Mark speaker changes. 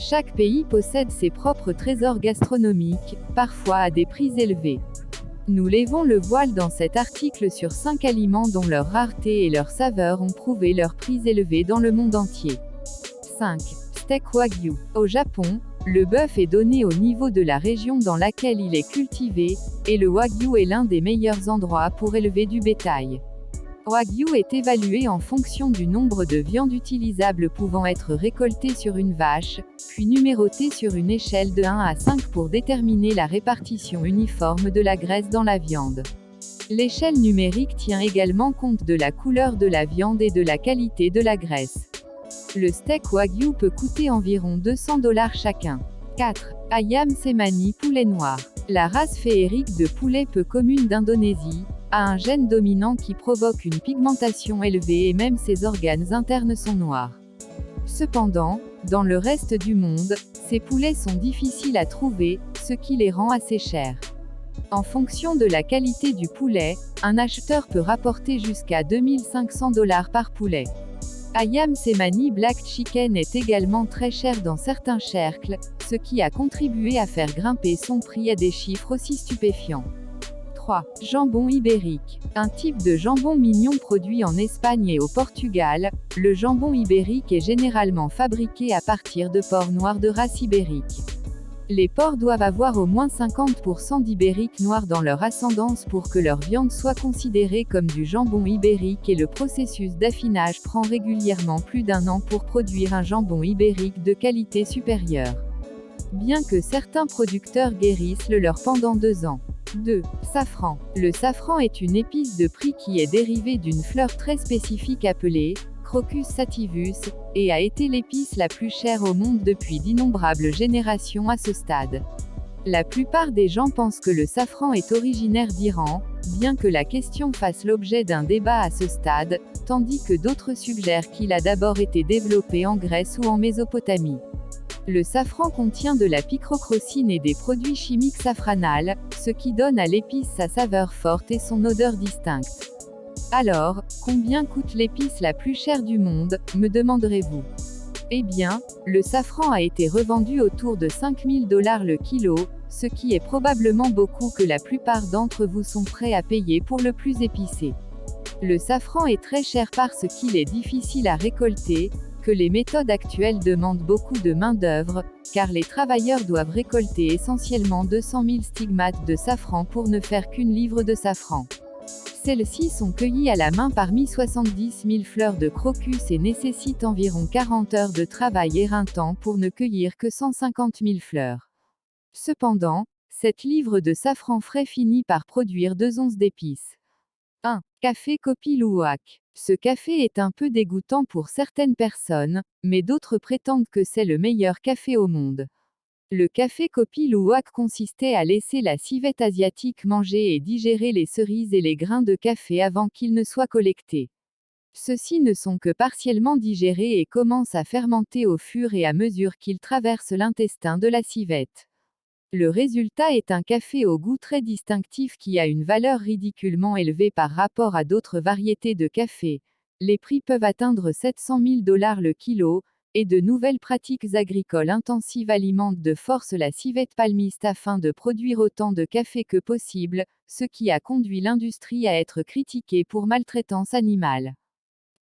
Speaker 1: Chaque pays possède ses propres trésors gastronomiques, parfois à des prix élevés. Nous levons le voile dans cet article sur 5 aliments dont leur rareté et leur saveur ont prouvé leur prix élevé dans le monde entier. 5. Steak Wagyu. Au Japon, le bœuf est donné au niveau de la région dans laquelle il est cultivé, et le Wagyu est l'un des meilleurs endroits pour élever du bétail. Wagyu est évalué en fonction du nombre de viandes utilisables pouvant être récoltées sur une vache, puis numérotées sur une échelle de 1 à 5 pour déterminer la répartition uniforme de la graisse dans la viande. L'échelle numérique tient également compte de la couleur de la viande et de la qualité de la graisse. Le steak Wagyu peut coûter environ $200 chacun. 4. Ayam Cemani poulet noir. La race féerique de poulet peu commune d'Indonésie a un gène dominant qui provoque une pigmentation élevée et même ses organes internes sont noirs. Cependant, dans le reste du monde, ces poulets sont difficiles à trouver, ce qui les rend assez chers. En fonction de la qualité du poulet, un acheteur peut rapporter jusqu'à $2500 par poulet. Ayam Cemani Black Chicken est également très cher dans certains cercles, ce qui a contribué à faire grimper son prix à des chiffres aussi stupéfiants. 3. Jambon ibérique. Un type de jambon mignon produit en Espagne et au Portugal, le jambon ibérique est généralement fabriqué à partir de porcs noirs de race ibérique. Les porcs doivent avoir au moins 50% d'ibérique noir dans leur ascendance pour que leur viande soit considérée comme du jambon ibérique et le processus d'affinage prend régulièrement plus d'1 an pour produire un jambon ibérique de qualité supérieure. Bien que certains producteurs guérissent le leur pendant 2 ans. 2. Safran. Le safran est une épice de prix qui est dérivée d'une fleur très spécifique appelée Crocus sativus, et a été l'épice la plus chère au monde depuis d'innombrables générations à ce stade. La plupart des gens pensent que le safran est originaire d'Iran, bien que la question fasse l'objet d'un débat à ce stade, tandis que d'autres suggèrent qu'il a d'abord été développé en Grèce ou en Mésopotamie. Le safran contient de la picrochrocine et des produits chimiques safranales, ce qui donne à l'épice sa saveur forte et son odeur distincte. Alors, combien coûte l'épice la plus chère du monde, me demanderez-vous? Eh bien, le safran a été revendu autour de $5000 le kilo, ce qui est probablement beaucoup que la plupart d'entre vous sont prêts à payer pour le plus épicé. Le safran est très cher parce qu'il est difficile à récolter, que les méthodes actuelles demandent beaucoup de main-d'œuvre, car les travailleurs doivent récolter essentiellement 200 000 stigmates de safran pour ne faire qu'une livre de safran. Celles-ci sont cueillies à la main parmi 70 000 fleurs de crocus et nécessitent environ 40 heures de travail éreintant pour ne cueillir que 150 000 fleurs. Cependant, cette livre de safran frais finit par produire 2 onces d'épices. 1. Café Kopi Luwak. Ce café est un peu dégoûtant pour certaines personnes, mais d'autres prétendent que c'est le meilleur café au monde. Le café Kopi Luwak consistait à laisser la civette asiatique manger et digérer les cerises et les grains de café avant qu'ils ne soient collectés. Ceux-ci ne sont que partiellement digérés et commencent à fermenter au fur et à mesure qu'ils traversent l'intestin de la civette. Le résultat est un café au goût très distinctif qui a une valeur ridiculement élevée par rapport à d'autres variétés de café. Les prix peuvent atteindre $700 000 le kilo, et de nouvelles pratiques agricoles intensives alimentent de force la civette palmiste afin de produire autant de café que possible, ce qui a conduit l'industrie à être critiquée pour maltraitance animale.